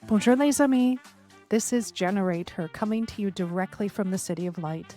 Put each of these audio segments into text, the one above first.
Bonjour les amis. This is GenerateHER coming to you directly from the City of Light.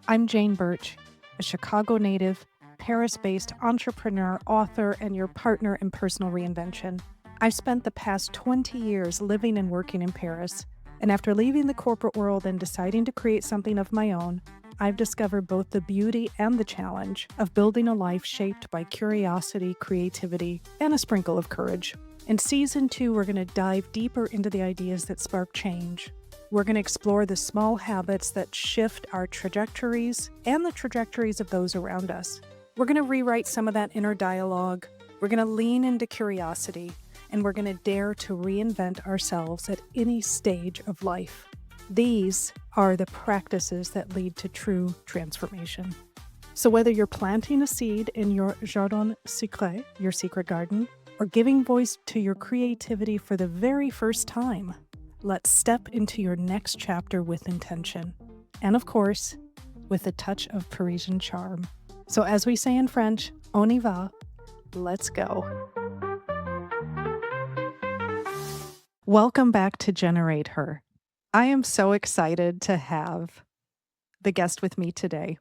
I'm Jane Bertch, a Chicago native, Paris-based entrepreneur, author, and your partner in personal reinvention. I've spent the past 20 years living and working in Paris, and after leaving the corporate world and deciding to create something of my own, I've discovered both the beauty and the challenge of building a life shaped by curiosity, creativity, and a sprinkle of courage. In Season 2, we're going to dive deeper into the ideas that spark change. We're going to explore the small habits that shift our trajectories and the trajectories of those around us. We're going to rewrite some of that inner dialogue. We're going to lean into curiosity, and we're going to dare to reinvent ourselves at any stage of life. These are the practices that lead to true transformation. So whether you're planting a seed in your jardin secret, your secret garden, or giving voice to your creativity for the very first time, let's step into your next chapter with intention. And of course, with a touch of Parisian charm. So as we say in French, on y va, let's go. Welcome back to GenerateHER. I am so excited to have the guest with me today.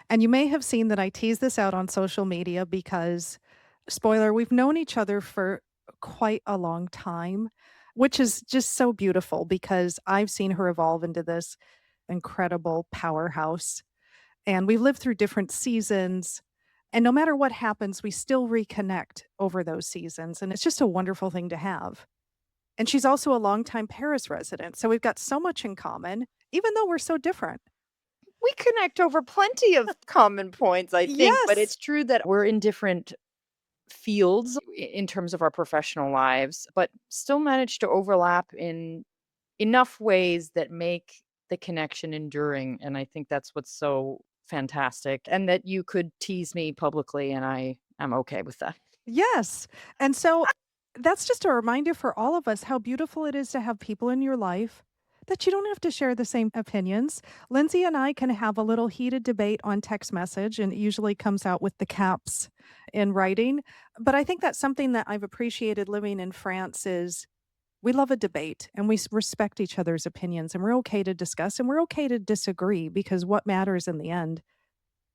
And you may have seen that I teased this out on social media because, spoiler, we've known each other for quite a long time, which is just so beautiful because I've seen her evolve into this incredible powerhouse. And we've lived through different seasons. And no matter what happens, we still reconnect over those seasons. And it's just a wonderful thing to have. And she's also a longtime Paris resident. So we've got so much in common, even though we're so different. We connect over plenty of common points, I think, but Yes. it's true that we're in different fields in terms of our professional lives, but still manage to overlap in enough ways that make the connection enduring. And I think that's what's so fantastic. And that you could tease me publicly, and I am okay with that. Yes. And so that's just a reminder for all of us how beautiful it is to have people in your life that you don't have to share the same opinions. Lindsay and I can have a little heated debate on text message, and it usually comes out with the caps in writing. But I think that's something that I've appreciated living in France is we love a debate and we respect each other's opinions, and we're okay to discuss and we're okay to disagree because what matters in the end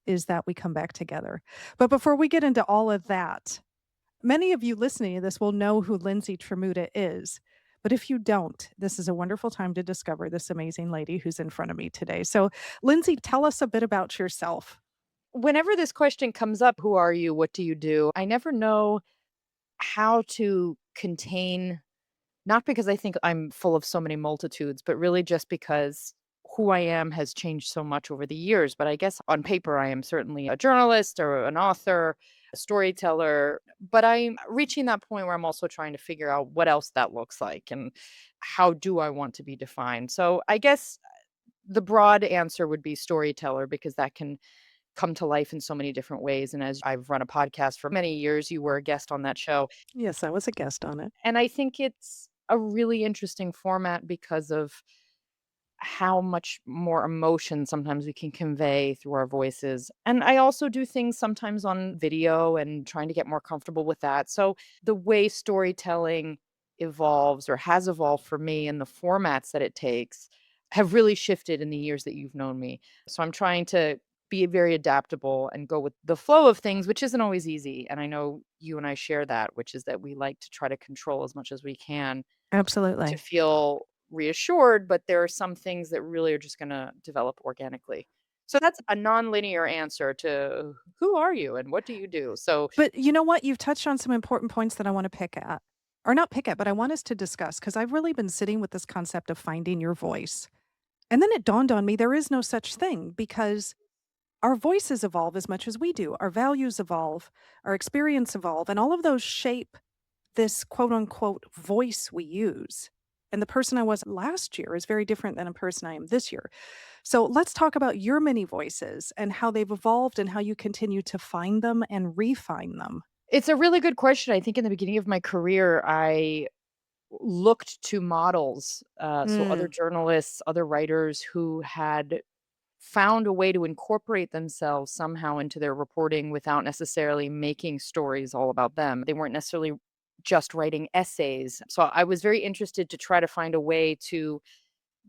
is that we come back together. But before we get into all of that, many of you listening to this will know who Lindsey Tramuta is. But if you don't, this is a wonderful time to discover this amazing lady who's in front of me today. So, Lindsay, tell us a bit about yourself. Whenever this question comes up, who are you? What do you do? I never know how to contain. Not because I think I'm full of so many multitudes, but really just because who I am has changed so much over the years. But I guess on paper, I am certainly a journalist or an author, a storyteller. But I'm reaching that point where I'm also trying to figure out what else that looks like and how do I want to be defined. So I guess the broad answer would be storyteller because that can come to life in so many different ways. And as I've run a podcast for many years, you were a guest on that show. Yes, I was a guest on it. And I think it's a really interesting format because of how much more emotion sometimes we can convey through our voices. And I also do things sometimes on video and trying to get more comfortable with that. So the way storytelling evolves or has evolved for me and the formats that it takes have really shifted in the years that you've known me. So I'm trying to be very adaptable and go with the flow of things, which isn't always easy. And I know you and I share that, which is that we like to try to control as much as we can to Absolutely. feel reassured, but there are some things that really are just gonna develop organically. So that's a nonlinear answer to who are you and what do you do? So But you know what? You've touched on some important points that I want to pick at, or not pick at, but I want us to discuss because I've really been sitting with this concept of finding your voice. And then it dawned on me there is no such thing because our voices evolve as much as we do. Our values evolve, our experience evolve, and all of those shape this quote unquote voice we use. And the person I was last year is very different than a person I am this year. So let's talk about your many voices and how they've evolved and how you continue to find them and refine them. it's a really good question. I think in the beginning of my career, I looked to models, so other Mm, journalists, other writers who had found a way to incorporate themselves somehow into their reporting without necessarily making stories all about them. They weren't necessarily just writing essays. So I was very interested to try to find a way to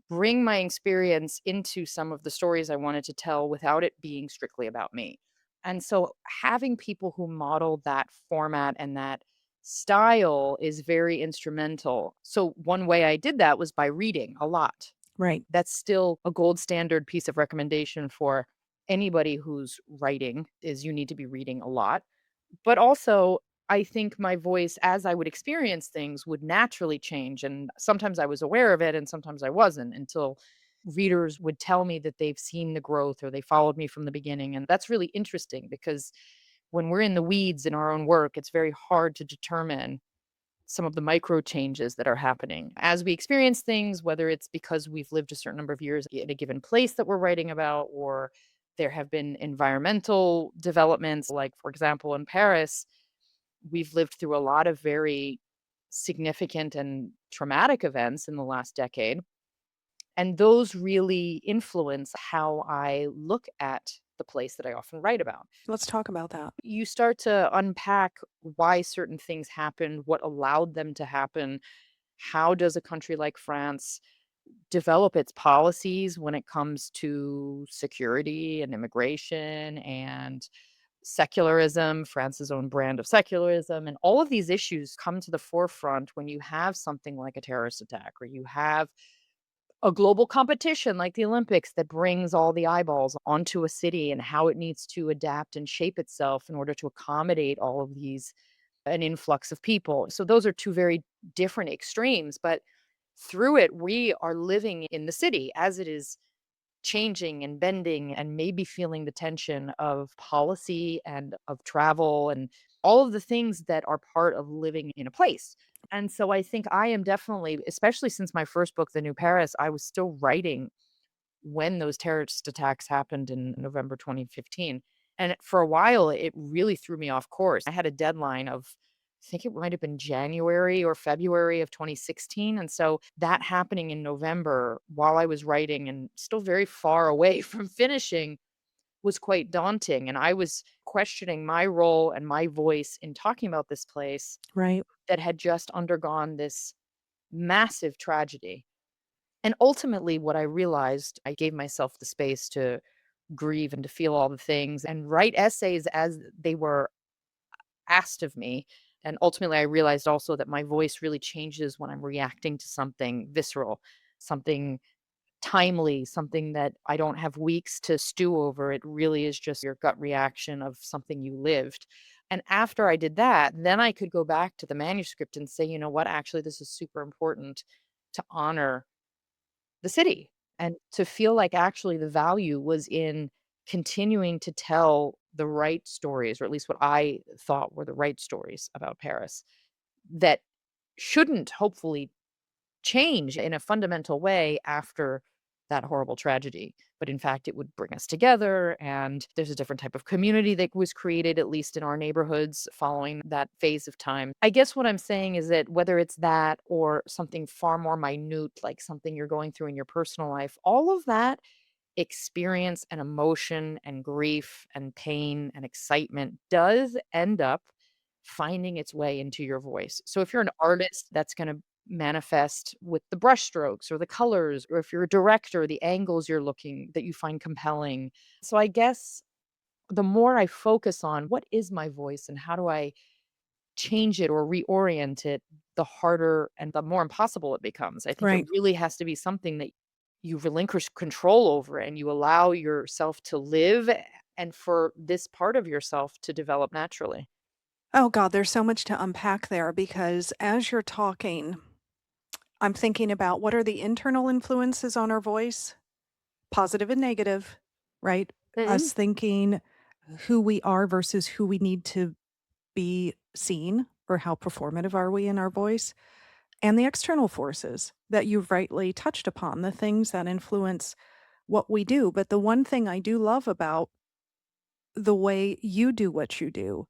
bring my experience into some of the stories I wanted to tell without it being strictly about me. And so having people who model that format and that style is very instrumental. So one way I did that was by reading a lot. Right. That's still a gold standard piece of recommendation for anybody who's writing is you need to be reading a lot. But also, I think my voice as I would experience things would naturally change, and sometimes I was aware of it and sometimes I wasn't until readers would tell me that they've seen the growth or they followed me from the beginning, and that's really interesting because when we're in the weeds in our own work, it's very hard to determine some of the micro changes that are happening as we experience things, whether it's because we've lived a certain number of years in a given place that we're writing about, or there have been environmental developments. Like, for example, in Paris, we've lived through a lot of very significant and traumatic events in the last decade. And those really influence how I look at the place that I often write about. Let's talk about that. You start to unpack why certain things happened, what allowed them to happen. How does a country like France develop its policies when it comes to security and immigration and secularism, France's own brand of secularism? And all of these issues come to the forefront when you have something like a terrorist attack or you have a global competition like the Olympics that brings all the eyeballs onto a city and how it needs to adapt and shape itself in order to accommodate all of these an influx of people. So those are two very different extremes, but through it we are living in the city as it is changing and bending and maybe feeling the tension of policy and of travel and all of the things that are part of living in a place. And so I think I am definitely, especially since my first book, The New Paris, I was still writing when those terrorist attacks happened in November 2015. And for a while, it really threw me off course. I had a deadline of, I think it might have been January or February of 2016. And so that happening in November while I was writing and still very far away from finishing was quite daunting. And I was questioning my role and my voice in talking about this place Right. that had just undergone this massive tragedy. And ultimately, what I realized, I gave myself the space to grieve and to feel all the things and write essays as they were asked of me. And ultimately, I realized also that my voice really changes when I'm reacting to something visceral, something timely, something that I don't have weeks to stew over. It really is just your gut reaction of something you lived. And after I did that, then I could go back to the manuscript and say, you know what, actually, this is super important to honor the city and to feel like actually the value was in continuing to tell the right stories, or at least what I thought were the right stories about Paris that shouldn't hopefully change in a fundamental way after that horrible tragedy. But in fact, it would bring us together. And there's a different type of community that was created, at least in our neighborhoods, following that phase of time. I guess what I'm saying is that whether it's that or something far more minute, like something you're going through in your personal life, all of that experience and emotion and grief and pain and excitement does end up finding its way into your voice. So if you're an artist, that's going to manifest with the brushstrokes or the colors, or if you're a director, the angles you're looking that you find compelling. So I guess the more I focus on what is my voice and how do I change it or reorient it, the harder and the more impossible it becomes. I think it Right. really has to be something that you relinquish control over and you allow yourself to live and for this part of yourself to develop naturally. Oh God, there's so much to unpack there because as you're talking, I'm thinking about what are the internal influences on our voice, positive and negative, right? Mhm. Us thinking who we are versus who we need to be seen or how performative are we in our voice, and the external forces that you've rightly touched upon, the things that influence what we do. But the one thing I do love about the way you do what you do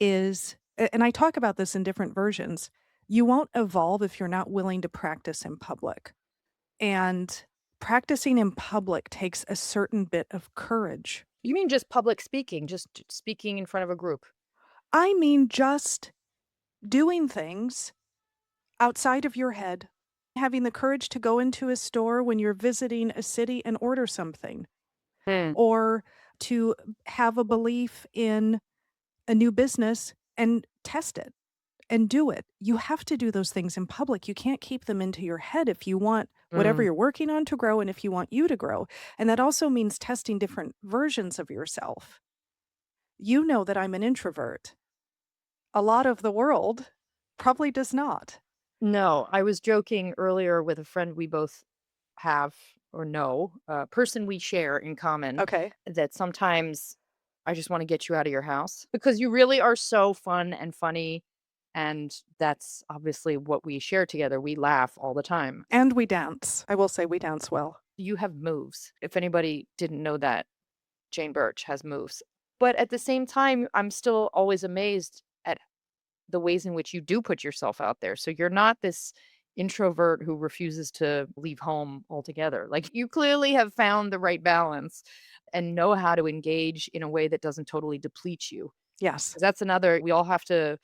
is, and I talk about this in different versions, you won't evolve if you're not willing to practice in public. And practicing in public takes a certain bit of courage. You mean just public speaking, just speaking in front of a group? I mean, just doing things outside of your head, having the courage to go into a store when you're visiting a city and order something, Mm. or to have a belief in a new business and test it and do it. You have to do those things in public. You can't keep them into your head if you want whatever Mm. you're working on to grow and if you want you to grow. And that also means testing different versions of yourself. You know that I'm an introvert. A lot of the world probably does not. No, I was joking earlier with a friend we both have or know, a person we share in common, Okay. that sometimes I just wanna get you out of your house because you really are so fun and funny, and that's obviously what we share together. We laugh all the time. And we dance. I will say we dance well. You have moves. If anybody didn't know that, Jane Bertch has moves. But at the same time, I'm still always amazed at the ways in which you do put yourself out there. So you're not this introvert who refuses to leave home altogether. Like you clearly have found the right balance and know how to engage in a way that doesn't totally deplete you. Yes, 'Cause that's another, we all have to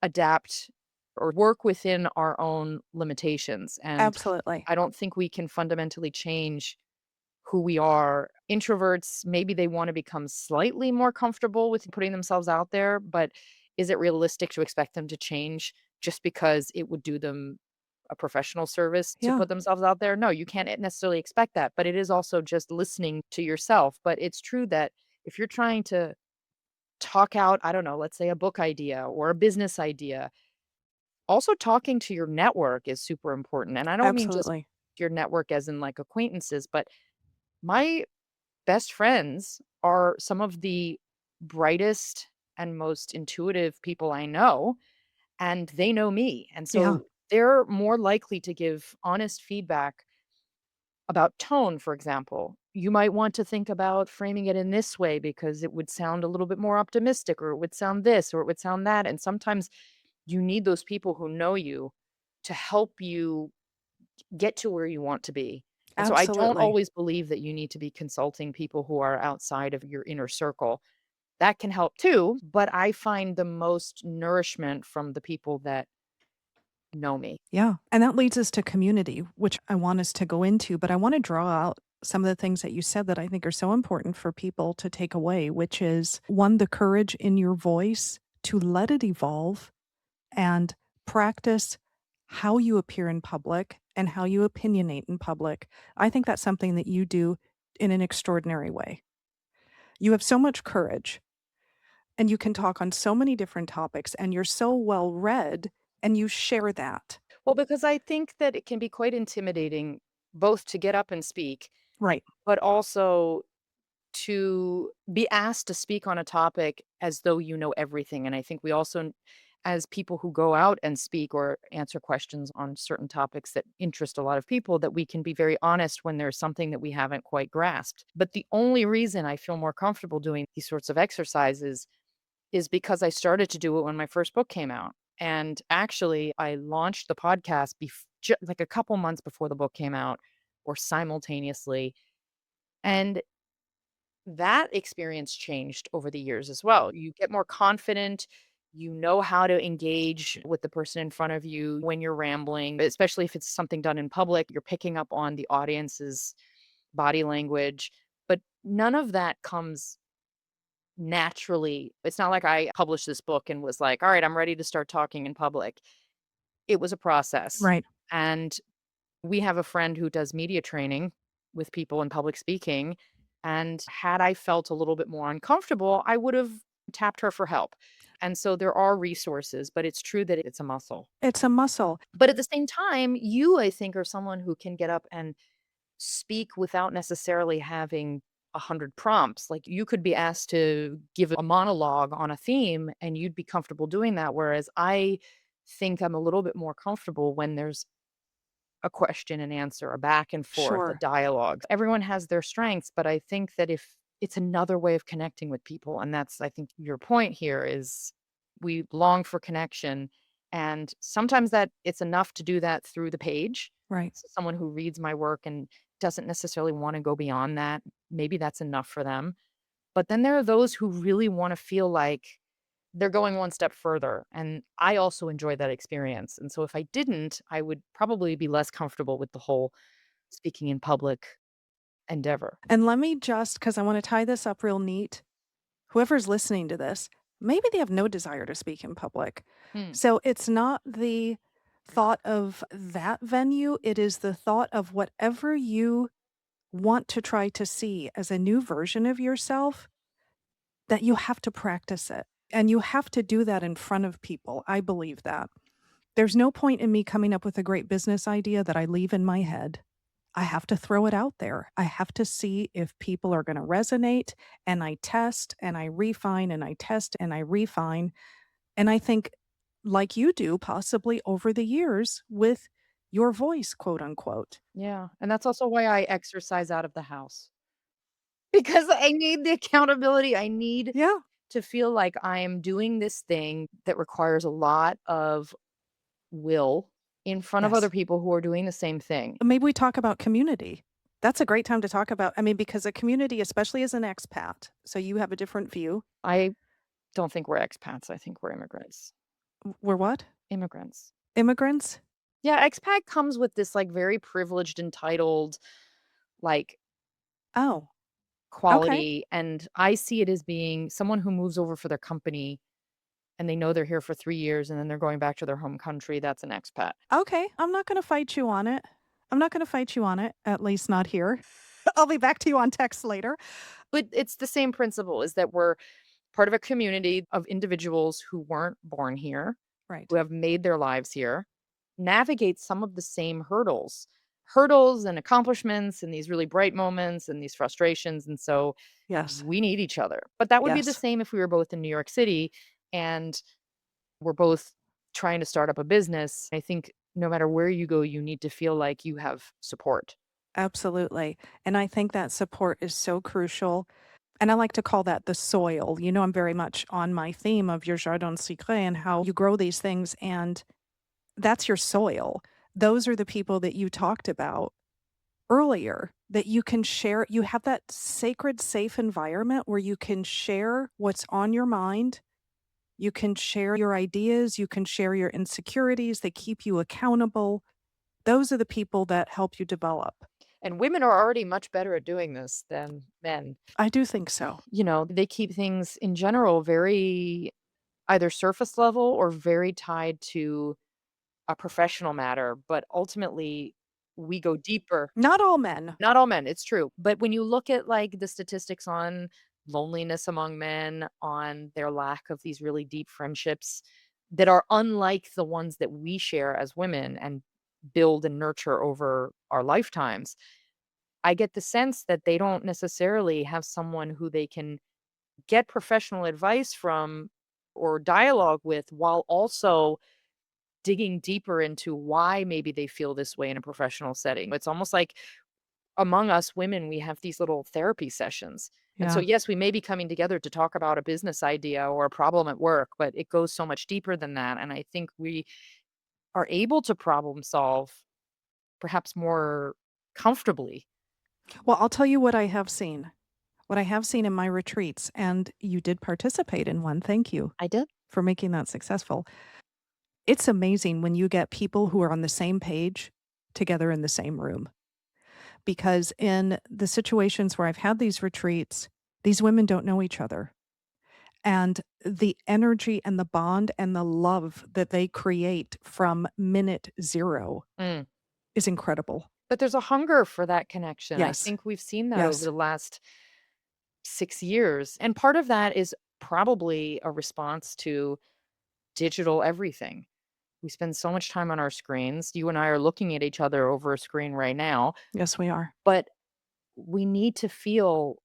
adapt or work within our own limitations. And absolutely. I don't think we can fundamentally change who we are. Introverts, maybe they want to become slightly more comfortable with putting themselves out there, but is it realistic to expect them to change just because it would do them a professional service to Yeah, put themselves out there? No, you can't necessarily expect that, but it is also just listening to yourself. But it's true that if you're trying to talk out, I don't know, let's say a book idea or a business idea, also talking to your network is super important. And I don't mean just absolutely. your network as in like acquaintances, but my best friends are some of the brightest and most intuitive people I know, and they know me. And Yeah, so they're more likely to give honest feedback about tone, for example. You might want to think about framing it in this way because it would sound a little bit more optimistic, or it would sound this, or it would sound that. And sometimes you need those people who know you to help you get to where you want to be. And so I don't absolutely. always believe that you need to be consulting people who are outside of your inner circle. That can help too, but I find the most nourishment from the people that know me. Yeah, and that leads us to community, which I want us to go into, but I want to draw out some of the things that you said that I think are so important for people to take away, which is one, the courage in your voice to let it evolve and practice how you appear in public and how you opinionate in public. I think that's something that you do in an extraordinary way. You have so much courage and you can talk on so many different topics and you're so well read and you share that. Well, because I think that it can be quite intimidating both to get up and speak, Right. but also to be asked to speak on a topic as though you know everything. And I think we also, as people who go out and speak or answer questions on certain topics that interest a lot of people, that we can be very honest when there's something that we haven't quite grasped. But the only reason I feel more comfortable doing these sorts of exercises is because I started to do it when my first book came out. And actually, I launched the podcast like a couple months before the book came out or simultaneously. And that experience changed over the years as well. You get more confident. You know how to engage with the person in front of you when you're rambling, especially if it's something done in public. You're picking up on the audience's body language. But none of that comes naturally. It's not like I published this book and was like, all right, I'm ready to start talking in public. It was a process. Right. And we have a friend who does media training with people in public speaking. And had I felt a little bit more uncomfortable, I would have tapped her for help. And so there are resources, but it's true that it's a muscle. It's a muscle. But at the same time, you, I think, are someone who can get up and speak without necessarily having 100 prompts. Like you could be asked to give a monologue on a theme and you'd be comfortable doing that. Whereas I think I'm a little bit more comfortable when there's a question and answer, a back and forth, a Sure. dialogue. Everyone has their strengths, but I think that if it's another way of connecting with people, and that's, I think, your point here is we long for connection. And sometimes that it's enough to do that through the page. Right. So someone who reads my work and doesn't necessarily want to go beyond that, maybe that's enough for them. But then there are those who really want to feel like they're going one step further. And I also enjoy that experience. And so if I didn't, I would probably be less comfortable with the whole speaking in public endeavor. And let me just, because I want to tie this up real neat, whoever's listening to this, maybe they have no desire to speak in public. Hmm. So it's not the thought of that venue, it is the thought of whatever you want to try to see as a new version of yourself, that you have to practice it. And you have to do that in front of people. I believe that. There's no point in me coming up with a great business idea that I leave in my head. I have to throw it out there. I have to see if people are going to resonate, and I test and I refine and I test and I refine. And I think, like you do, possibly over the years with your voice, quote unquote. Yeah. And that's also why I exercise out of the house because I need the accountability. I need Yeah. to feel like I am doing this thing that requires a lot of will in front of other Yes. people who are doing the same thing. Maybe we talk about community. That's a great time to talk about. I mean, because a community, especially as an expat, so you have a different view. I don't think we're expats. I think we're immigrants. We're what? Immigrants. Immigrants? Yeah, expat comes with this like very privileged, entitled, like Oh, okay. quality. And I see it as being someone who moves over for their company and they know they're here for 3 years and then they're going back to their home country. That's an expat. Okay. I'm not going to fight you on it. I'm not going to fight you on it, at least not here. I'll be back to you on text later. But it's the same principle is that we're part of a community of individuals who weren't born here, Right. who have made their lives here, navigate some of the same hurdles and accomplishments and these really bright moments and these frustrations. And so Yes. we need each other. But that would be the Yes. same if we were both in New York City and we're both trying to start up a business. I think no matter where you go, you need to feel like you have support. Absolutely. And I think that support is so crucial. And I like to call that the soil. You know, I'm very much on my theme of your jardin secret and how you grow these things, and that's your soil. Those are the people that you talked about earlier that you can share. You have that sacred, safe environment where you can share what's on your mind. You can share your ideas. You can share your insecurities. They keep you accountable. Those are the people that help you develop. And women are already much better at doing this than men. I do think so. They keep things in general very either surface level or very tied to a professional matter, but ultimately we go deeper. Not all men. Not all men, it's true. But when you look at like the statistics on loneliness among men, on their lack of these really deep friendships that are unlike the ones that we share as women and build and nurture over our lifetimes, I get the sense that they don't necessarily have someone who they can get professional advice from or dialogue with while also digging deeper into why maybe they feel this way in a professional setting. It's almost like among us women, we have these little therapy sessions. And so, Yeah. yes, we may be coming together to talk about a business idea or a problem at work, but it goes so much deeper than that. And I think we are able to problem solve perhaps more comfortably. Well, I'll tell you what I have seen. What I have seen in my retreats, and you did participate in one. Thank you I did. for making that successful. It's amazing when you get people who are on the same page together in the same room. Because in the situations where I've had these retreats, these women don't know each other. And the energy and the bond and the love that they create from minute zero Mm. is incredible. But there's a hunger for that connection. I Yes. think we've seen that over Yes. the last 6 years. And part of that is probably a response to digital everything. We spend so much time on our screens. You and I are looking at each other over a screen right now, Yes, we are. but we need to feel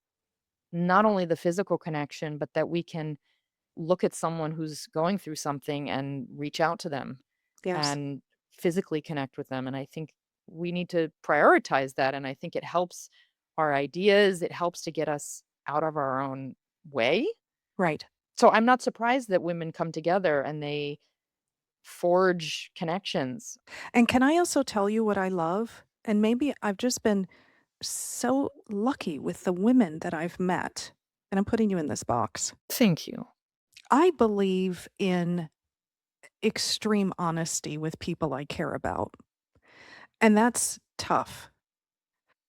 not only the physical connection, but that we can look at someone who's going through something and reach out to them Yes. and physically connect with them. And I think we need to prioritize that. And I think it helps our ideas, it helps to get us out of our own way. Right. So I'm not surprised that women come together and they forge connections. And can I also tell you what I love? And maybe I've just been so lucky with the women that I've met. And I'm putting you in this box. Thank you. I believe in extreme honesty with people I care about, and that's tough.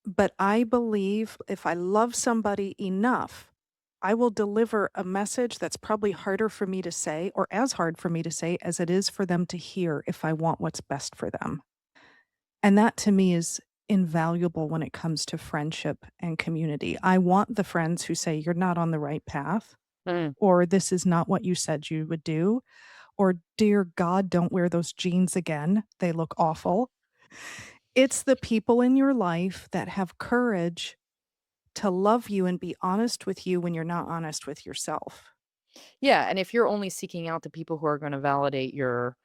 But I believe if I love somebody enough, I will deliver a message that's probably harder for me to say, or as hard for me to say as it is for them to hear if I want what's best for them. And that to me is invaluable when it comes to friendship and community. I want the friends who say, "You're not on the right path," Mm. or "This is not what you said you would do," or "Dear God, don't wear those jeans again. They look awful." It's the people in your life that have courage to love you and be honest with you when you're not honest with yourself. Yeah, and if you're only seeking out the people who are gonna validate your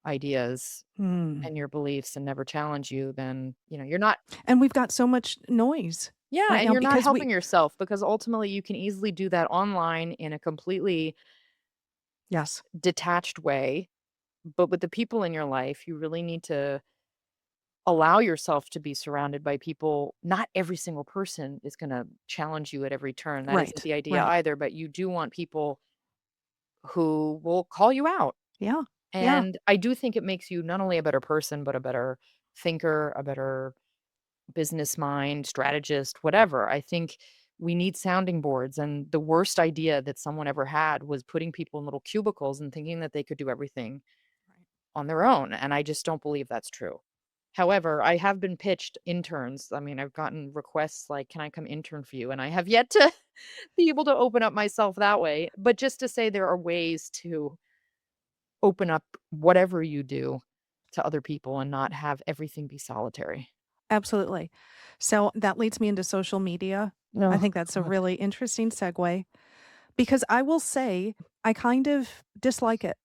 ideas Mm. and your beliefs and never challenge you, then, you're not. And we've got so much noise Yeah, right and now you're not because we helping yourself because ultimately you can easily do that online in a completely Yes, detached way, but with the people in your life, you really need to allow yourself to be surrounded by people. Not every single person is gonna challenge you at every turn, that isn't right, the idea right. either, but you do want people who will call you out, Yeah, yeah, and I do think it makes you not only a better person, but a better thinker, a better business mind, strategist, whatever. I think we need sounding boards, and the worst idea that someone ever had was putting people in little cubicles and thinking that they could do everything right. on their own, and I just don't believe that's true. However, I have been pitched interns. I mean, I've gotten requests like, "Can I come intern for you?" And I have yet to be able to open up myself that way, but just to say there are ways to open up whatever you do to other people and not have everything be solitary. Absolutely. So that leads me into social media. I Oh, think that's a God. really interesting segue because I will say I kind of dislike it.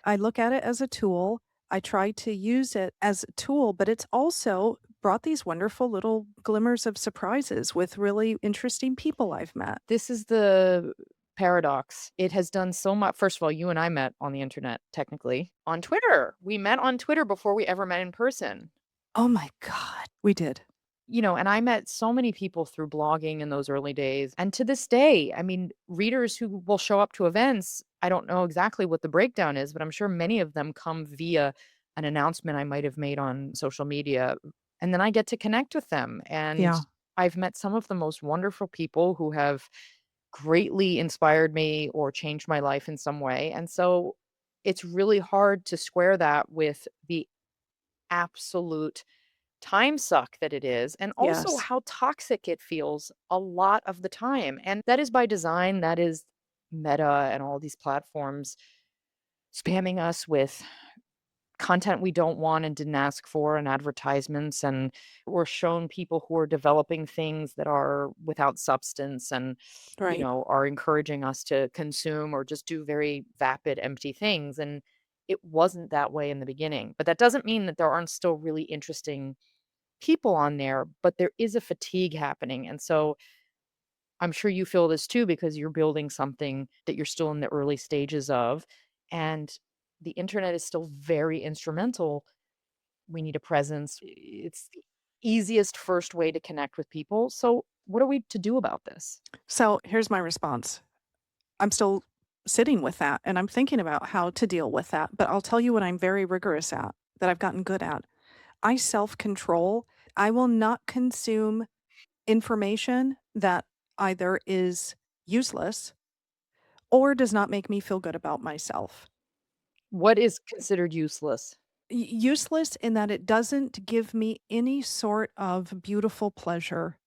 I look at it as a tool. I try to use it as a tool, but it's also brought these wonderful little glimmers of surprises with really interesting people I've met. This is the paradox. It has done so much. First of all, you and I met on the internet, technically, on Twitter. We met on Twitter before we ever met in person. Oh my God. We did. And I met so many people through blogging in those early days. And to this day, I mean, readers who will show up to events, I don't know exactly what the breakdown is, but I'm sure many of them come via an announcement I might have made on social media. And then I get to connect with them. And Yeah. I've met some of the most wonderful people who have greatly inspired me or changed my life in some way. And so it's really hard to square that with the absolute time suck that it is, and also Yes. how toxic it feels a lot of the time. And that is by design. That is Meta and all these platforms spamming us with content we don't want and didn't ask for, and advertisements, and we're shown people who are developing things that are without substance and Right. are encouraging us to consume or just do very vapid empty things. And it wasn't that way in the beginning, but that doesn't mean that there aren't still really interesting people on there, but there is a fatigue happening. And so I'm sure you feel this too because you're building something that you're still in the early stages of, and the internet is still very instrumental. We need a presence. It's the easiest first way to connect with people. So, what are we to do about this? So here's my response. I'm still sitting with that and I'm thinking about how to deal with that. But I'll tell you what I'm very rigorous at, that I've gotten good at. I self control. I will not consume information that either is useless or does not make me feel good about myself. What is considered useless? Useless in that it doesn't give me any sort of beautiful pleasure.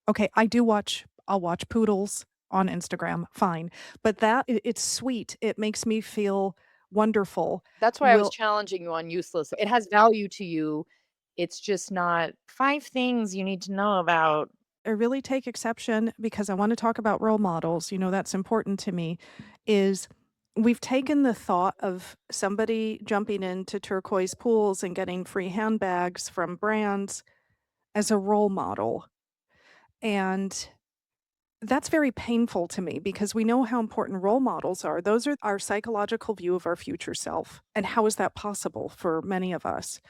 Okay, I'll watch poodles on Instagram, fine, but it's sweet, it makes me feel wonderful. That's why I was Will challenging you on useless. It has value to you. It's just not 5 things you need to know about. I really take exception because I wanna talk about role models, that's important to me, is we've taken the thought of somebody jumping into turquoise pools and getting free handbags from brands as a role model, and that's very painful to me because we know how important role models are. Those are our psychological view of our future self. And how is that possible for many of us?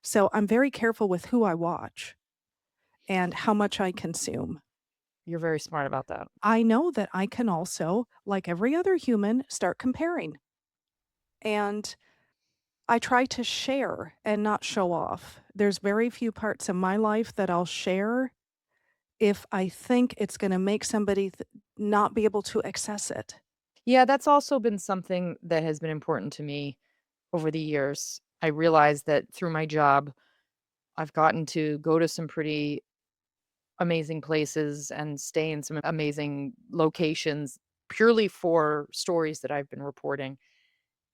So I'm very careful with who I watch and how much I consume. You're very smart about that. I know that I can also, like every other human, start comparing. And I try to share and not show off. There's very few parts of my life that I'll share if I think it's gonna make somebody not be able to access it. Yeah, that's also been something that has been important to me over the years. I realized that through my job, I've gotten to go to some pretty amazing places and stay in some amazing locations purely for stories that I've been reporting.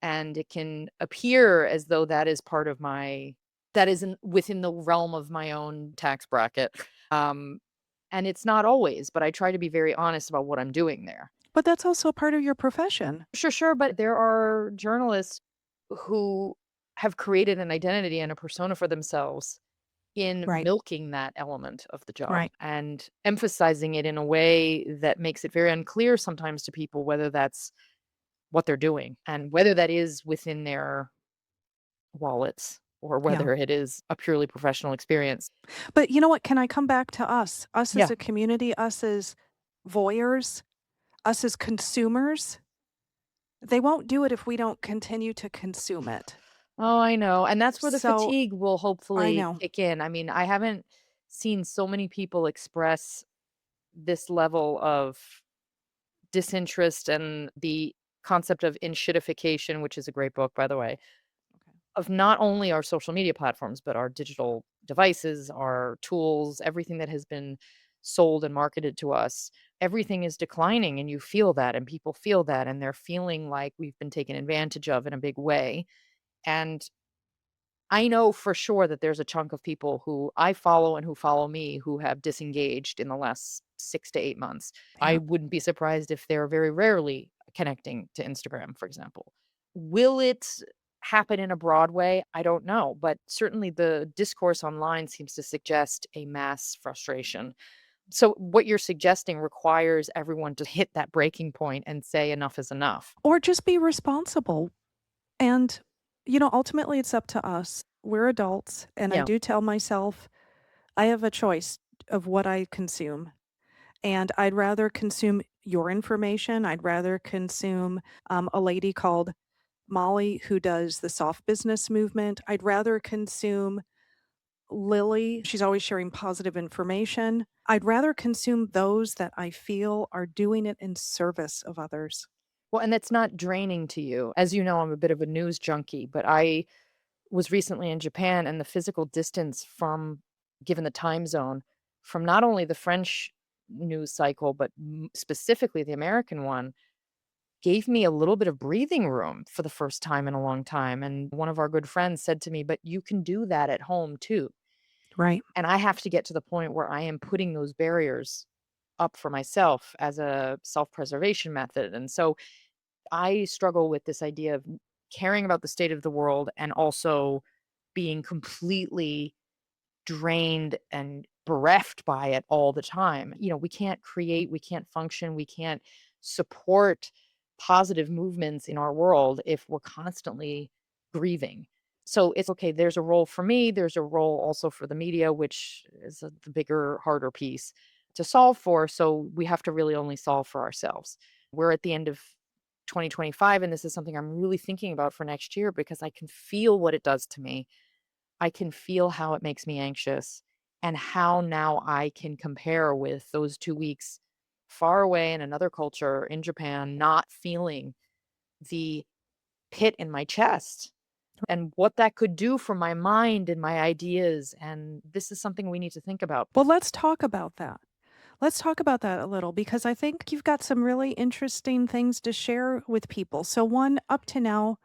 And it can appear as though that is part of my that isn't within the realm of my own tax bracket. Um, and it's not always, but I try to be very honest about what I'm doing there. But that's also part of your profession. Sure, sure, but there are journalists who have created an identity and a persona for themselves in Right, milking that element of the job right. and emphasizing it in a way that makes it very unclear sometimes to people whether that's what they're doing and whether that is within their wallets or Yeah. whether it is a purely professional experience. But you know what? Can I come back to us? Us as Yeah. a community, us as voyeurs, us as consumers. They won't do it if we don't continue to consume it. Oh, I know, and that's where the So fatigue will I hopefully know. kick in. I mean, I haven't seen so many people express this level of disinterest and the concept of enshittification, which is a great book, by the way, Okay. of not only our social media platforms, but our digital devices, our tools, everything that has been sold and marketed to us. Everything is declining, and you feel that, and people feel that, and they're feeling like we've been taken advantage of in a big way. And I know for sure that there's a chunk of people who I follow and who follow me who have disengaged in the last 6 to 8 months. I Yeah. wouldn't be surprised if they're very rarely connecting to Instagram, for example. Will it happen in a broad way? I don't know, but certainly the discourse online seems to suggest a mass frustration. So what you're suggesting requires everyone to hit that breaking point and say enough is enough. Or just be responsible. And, ultimately it's up to us. We're adults, and I Yeah. do tell myself I have a choice of what I consume. And I'd rather consume your information. I'd rather consume a lady called Molly who does the soft business movement. I'd rather consume Lily. She's always sharing positive information. I'd rather consume those that I feel are doing it in service of others. Well, and it's not draining to you. As you know, I'm a bit of a news junkie, but I was recently in Japan and the physical distance from given the time zone from not only the French news cycle, but specifically the American one gave me a little bit of breathing room for the first time in a long time. And one of our good friends said to me, but you can do that at home too. Right. And I have to get to the point where I am putting those barriers up for myself as a self preservation method. And so I struggle with this idea of caring about the state of the world and also being completely drained and bereft by it all the time. We can't create, we can't function, we can't support positive movements in our world if we're constantly grieving. So it's okay. There's a role for me. There's a role also for the media, which is the bigger, harder piece to solve for. So we have to really only solve for ourselves. We're at the end of 2025, and this is something I'm really thinking about for next year because I can feel what it does to me. I can feel how it makes me anxious and how now I can compare with those 2 weeks far away in another culture in Japan, not feeling the pit in my chest and what that could do for my mind and my ideas. And this is something we need to think about. Well, let's talk about that. Let's talk about that a little because I think you've got some really interesting things to share with people. So, one, up to now,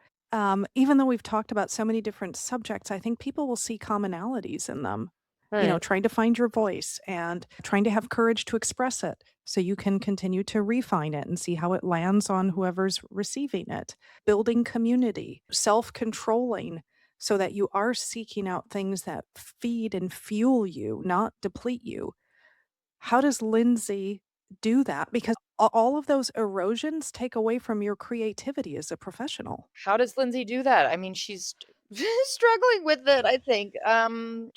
even though we've talked about so many different subjects, I think people will see commonalities in them. Right. Trying to find your voice and trying to have courage to express it so you can continue to refine it and see how it lands on whoever's receiving it. Building community, self controlling so that you are seeking out things that feed and fuel you, not deplete you. How does Lindsay do that? Because all of those erosions take away from your creativity as a professional. How does Lindsay do that? I mean, she's struggling with it, I think.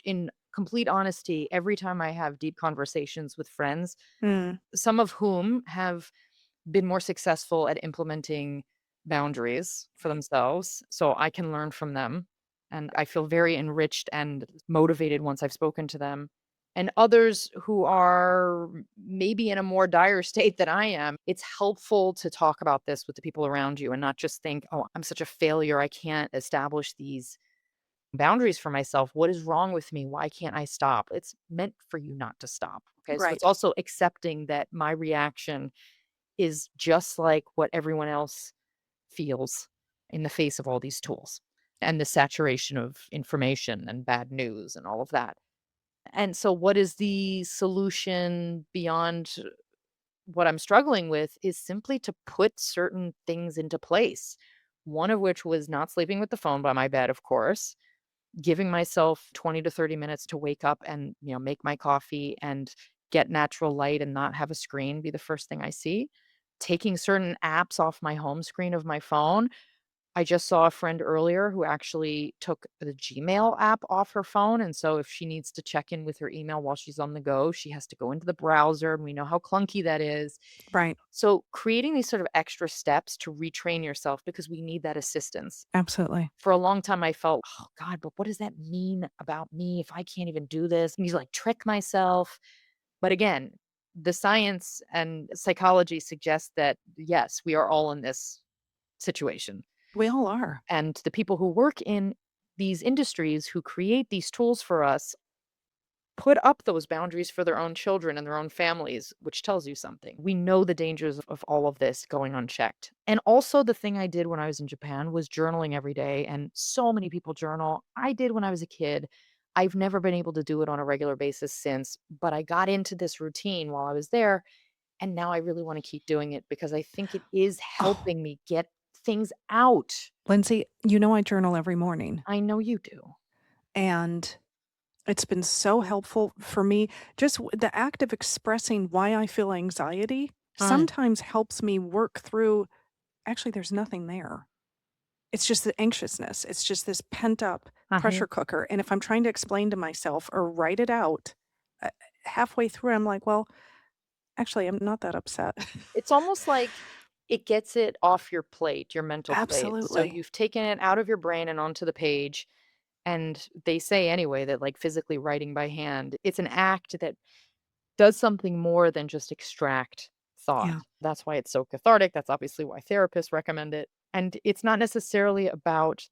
In complete honesty, every time I have deep conversations with friends, Mm, some of whom have been more successful at implementing boundaries for themselves, so I can learn from them, and I feel very enriched and motivated once I've spoken to them. And others who are maybe in a more dire state than I am, it's helpful to talk about this with the people around you and not just think, "Oh, I'm such a failure. I can't establish these boundaries for myself. What is wrong with me? Why can't I stop?" It's meant for you not to stop. Okay. So it's right. also accepting that my reaction is just like what everyone else feels in the face of all these tools and the saturation of information and bad news and all of that. And so, what is the solution beyond what I'm struggling with is simply to put certain things into place. One of which was not sleeping with the phone by my bed, of course, giving myself 20 to 30 minutes to wake up and, make my coffee and get natural light and not have a screen be the first thing I see. Taking certain apps off my home screen of my phone. I just saw a friend earlier who actually took the Gmail app off her phone, and so if she needs to check in with her email while she's on the go, she has to go into the browser, and we know how clunky that is. Right. So, creating these sort of extra steps to retrain yourself because we need that assistance. Absolutely. For a long time, I felt, "Oh god, but what does that mean about me if I can't even do this?" And you, like, trick myself. But again, the science and psychology suggests that, yes, we are all in this situation. We all are. And the people who work in these industries who create these tools for us put up those boundaries for their own children and their own families, which tells you something. We know the dangers of all of this going unchecked. And also, the thing I did when I was in Japan was journaling every day. And so many people journal. I did when I was a kid. I've never been able to do it on a regular basis since, but I got into this routine while I was there. And now I really want to keep doing it because I think it is Oh, helping me get things out. Lindsay, I journal every morning, I know you do. and it's been so helpful for me. Just the act of expressing why I feel anxiety Mm, sometimes helps me work through. Actually, there's nothing there. It's just the anxiousness. It's just this pent up uh-huh. pressure cooker. And if I'm trying to explain to myself or write it out, uh, halfway through, I'm like, well, actually, I'm not that upset. It's almost like it gets it off your plate, your mental plate. So Absolutely. you've taken it out of your brain and onto the page. And they say anyway that like physically writing by hand, it's an act that does something more than just extract thought. Yeah. That's why it's so cathartic. That's obviously why therapists recommend it. And it's not necessarily about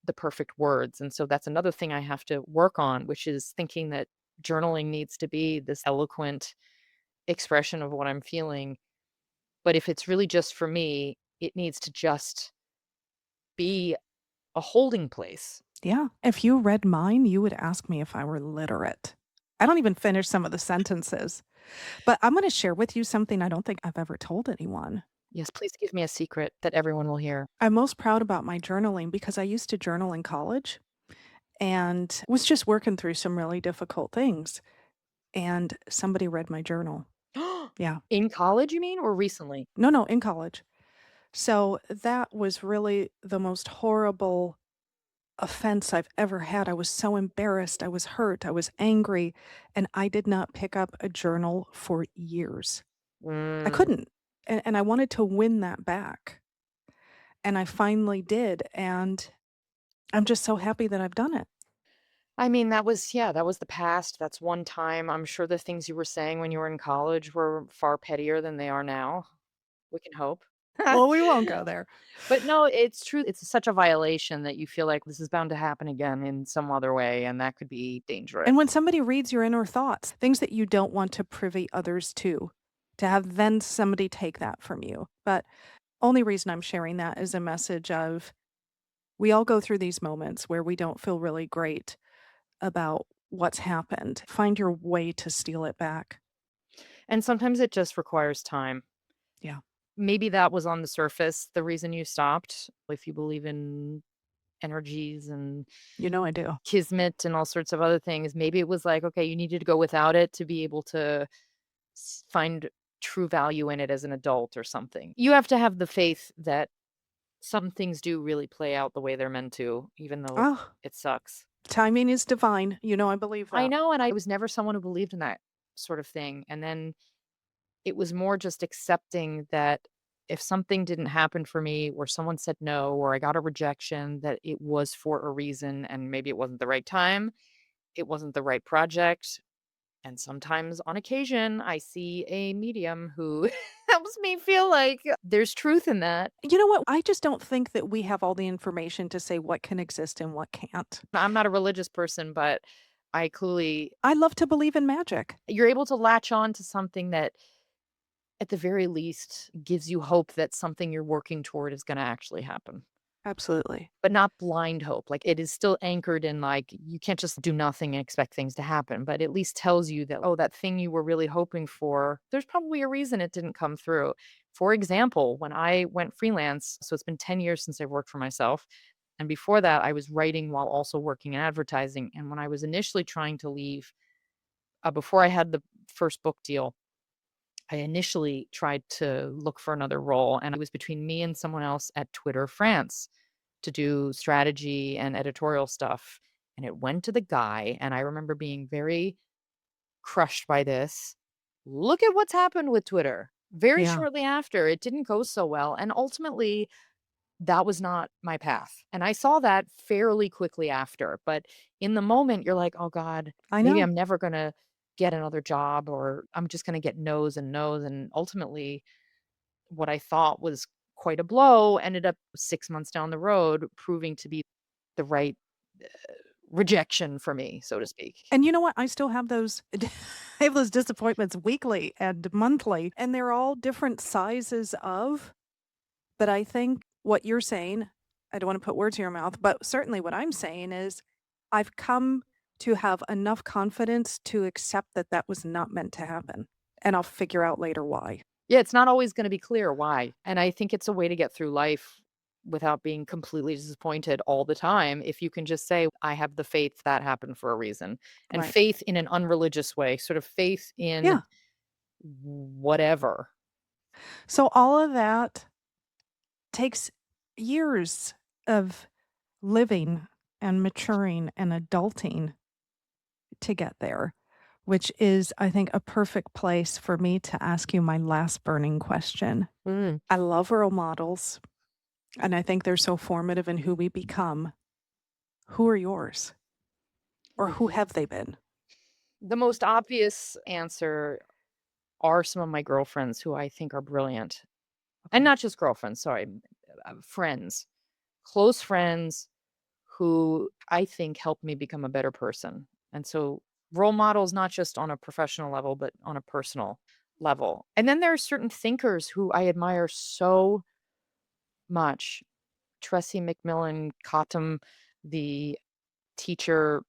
the perfect words. And so that's another thing I have to work on, which is thinking that journaling needs to be this eloquent expression of what I'm feeling. But if it's really just for me, it needs to just be a holding place. Yeah. If you read mine, you would ask me if I were literate. I don't even finish some of the sentences. But I'm going to share with you something I don't think I've ever told anyone. Yes, please give me a secret that everyone will hear. I'm most proud about my journaling because I used to journal in college and was just working through some really difficult things. And somebody read my journal. Yeah. In college, you mean, or recently? No, no, in college. So that was really the most horrible offense I've ever had. I was so embarrassed. I was hurt. I was angry. And I did not pick up a journal for years. I Mm. couldn't. And I wanted to win that back. And I finally did. And I'm just so happy that I've done it. I mean, that was the past. That's one time. I'm sure the things you were saying when you were in college were far pettier than they are now. We can hope. Well, we won't go there. But no, it's true. It's such a violation that you feel like this is bound to happen again in some other way, and that could be dangerous. And when somebody reads your inner thoughts, things that you don't want to privy others to have then somebody take that from you. But only reason I'm sharing that is a message of we all go through these moments where we don't feel really great about what's happened. Find your way to steal it back. And sometimes it just requires time. Yeah. Maybe that was on the surface, the reason you stopped, if you believe in energies and I do. kismet and all sorts of other things. Maybe it was like, okay, you needed to go without it to be able to find true value in it as an adult or something. You have to have the faith that some things do really play out the way they're meant to, even though Oh, it sucks. Timing is divine. I believe I that. know, and I was never someone who believed in that sort of thing, and then it was more just accepting that if something didn't happen for me or someone said no or I got a rejection, that it was for a reason and maybe it wasn't the right time, it wasn't the right project, and sometimes on occasion, I see a medium who helps me feel like there's truth in that. You know what? I just don't think that we have all the information to say what can exist and what can't. I'm not a religious person, but I clearly I love to believe in magic. you're able to latch on to something that at the very least gives you hope that something you're working toward is gonna actually happen. Absolutely. But not blind hope, like, it is still anchored in, like, you can't just do nothing and expect things to happen, but at least tells you that, "Oh, that thing you were really hoping for, there's probably a reason it didn't come through." For example, when I went freelance, so it's been 10 years since I've worked for myself, and before that, I was writing while also working in advertising, and when I was initially trying to leave, before I had the first book deal, I initially tried to look for another role, and it was between me and someone else at Twitter France to do strategy and editorial stuff, and it went to the guy, and I remember being very crushed by this. Look at what's happened with Twitter. Very Yeah. shortly after, it didn't go so well, and ultimately, that was not my path, and I saw that fairly quickly after, but in the moment, you're like, "Oh god, I maybe know. I'm never gonna get another job, or I'm just gonna get no's and no's," and ultimately, what I thought was quite a blow ended up 6 months down the road proving to be the right, uh, rejection for me, so to speak. And you know what? I still have those I have those disappointments weekly and monthly, and they're all different sizes of, but I think what you're saying, I don't want to put words in your mouth, but certainly what I'm saying is I've come to have enough confidence to accept that that was not meant to happen, and I'll figure out later why. Yeah, it's not always gonna be clear why, and I think it's a way to get through life without being completely disappointed all the time if you can just say, "I have the faith that happened for a reason," and Right. faith in an unreligious way, sort of faith in Yeah. whatever. So all of that takes years of living and maturing and adulting to get there, which is, I think, a perfect place for me to ask you my last burning question. Mm. I love role models, and I think they're so formative in who we become. Who are yours? Or Ooh. who have they been? The most obvious answer are some of my girlfriends who I think are brilliant. And Okay. not just girlfriends, sorry, friends, close friends who I think helped me become a better person. And so role models, not just on a professional level, but on a personal level. And then there are certain thinkers who I admire so much. Tressie McMillan Cottom, the teacher,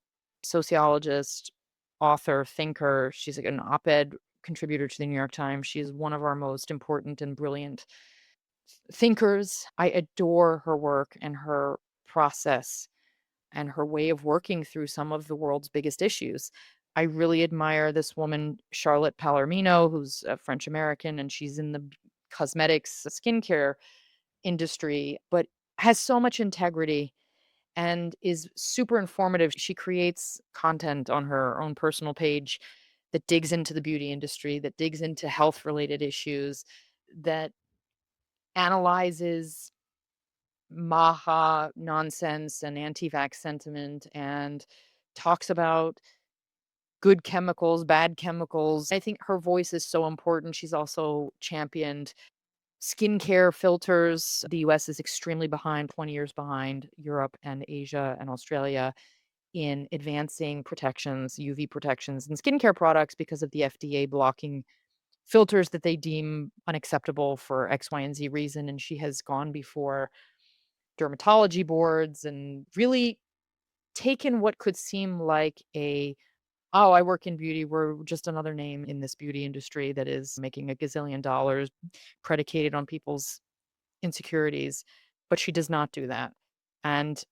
sociologist, author, thinker. She's like an op-ed contributor to the New York Times. She is one of our most important and brilliant thinkers. I adore her work and her process and her way of working through some of the world's biggest issues. I really admire this woman, Charlotte Palomino, who's a French American, and she's in the cosmetics, skincare industry, but has so much integrity and is super informative. She creates content on her own personal page that digs into the beauty industry, that digs into health related issues, that analyzes Maha nonsense and anti-vax sentiment and talks about good chemicals, bad chemicals. I think her voice is so important. She's also championed skincare filters. The US is extremely behind, 20 years behind Europe and Asia and Australia in advancing protections, UV protections and skincare products because of the FDA blocking filters that they deem unacceptable for X, Y, and Z reason. And she has gone before dermatology boards and really taken what could seem like a, "Oh, I work in beauty. We're just another name in this beauty industry that is making a gazillion dollars predicated on people's insecurities." But she does not do that. And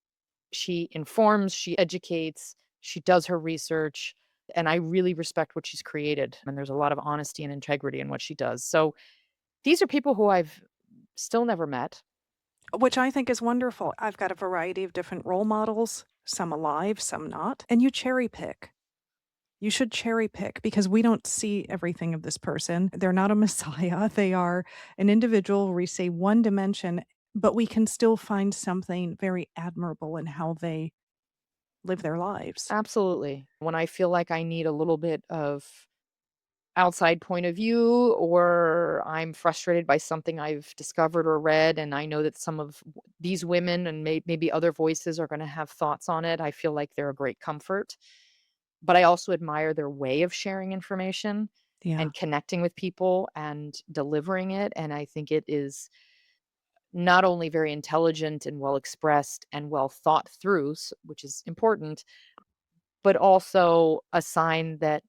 she informs, she educates, she does her research, and I really respect what she's created. And there's a lot of honesty and integrity in what she does. So these are people who I've still never met. Which I think is wonderful. I've got a variety of different role models. some alive, some not, and you cherry pick. You should cherry pick because we don't see everything of this person. They're not a messiah. They are an individual where we see one dimension, but we can still find something very admirable in how they live their lives. Absolutely. When I feel like I need a little bit of outside point of view, or I'm frustrated by something I've discovered or read, and I know that some of these women and maybe other voices are going to have thoughts on it, I feel like they're a great comfort. But I also admire their way of sharing information Yeah. and connecting with people and delivering it. And I think it is not only very intelligent and well expressed and well thought through, which is important, but also a sign that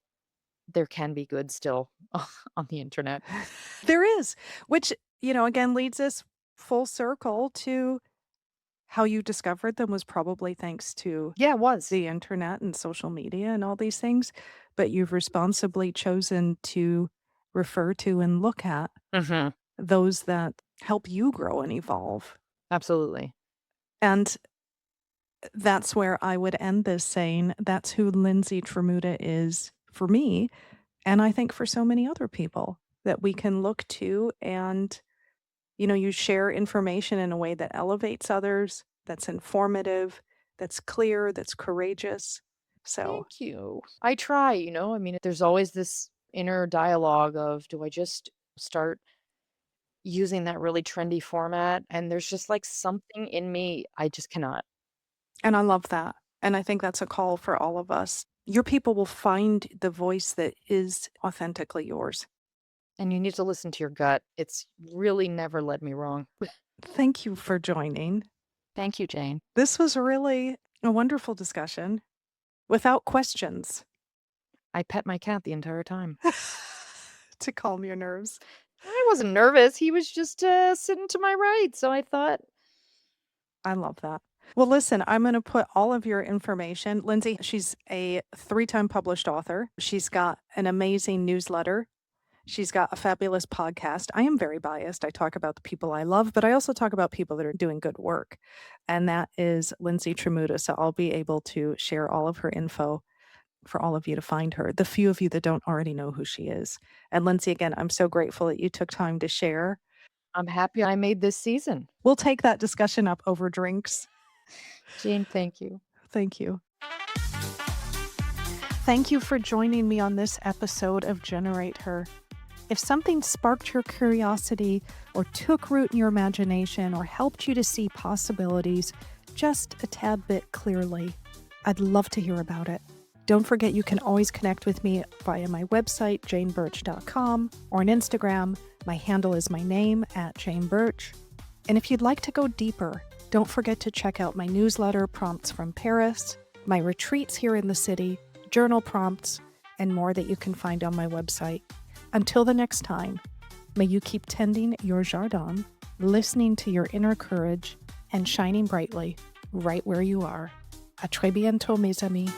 there can be good still on the internet. There is, which, again, leads us full circle to how you discovered them was probably thanks to Yeah, it was. the internet and social media and all these things, but you've responsibly chosen to refer to and look at Mhm. those that help you grow and evolve. Absolutely. And that's where I would end this saying that's who Lindsey Tramuta is for me, and I think for so many other people that we can look to and, you share information in a way that elevates others, that's informative, that's clear, that's courageous. So, Thank you. I try, I mean, there's always this inner dialogue of, do I just start using that really trendy format? And there's just like something in me, I just cannot. and I love that. And I think that's a call for all of us. Your people will find the voice that is authentically yours. And you need to listen to your gut. It's really never led me wrong. Thank you for joining. Thank you, Jane. This was really a wonderful discussion without questions I pet my cat the entire time. to calm your nerves. I wasn't nervous. He was just sitting to my right. So I thought, I love that. Well, listen, I'm going to put all of your information. Lindsey, she's a 3-time published author. She's got an amazing newsletter. She's got a fabulous podcast. I am very biased. I talk about the people I love, but I also talk about people that are doing good work. And that is Lindsey Tramuta. So I'll be able to share all of her info for all of you to find her, the few of you that don't already know who she is. And Lindsey, again, I'm so grateful that you took time to share. I'm happy I made this season. We'll take that discussion up over drinks. Jane, thank you. Thank you. Thank you for joining me on this episode of Generate Her. If something sparked your curiosity or took root in your imagination or helped you to see possibilities just a tad bit clearly, I'd love to hear about it. Don't forget you can always connect with me via my website, janebertch.com, or on Instagram. My handle is my name, @JaneBertch. And if you'd like to go deeper, don't forget to check out my newsletter, Prompts from Paris, my retreats here in the city, journal prompts, and more that you can find on my website. Until the next time, may you keep tending your jardin, listening to your inner courage, and shining brightly right where you are. À très bientôt, mes amis.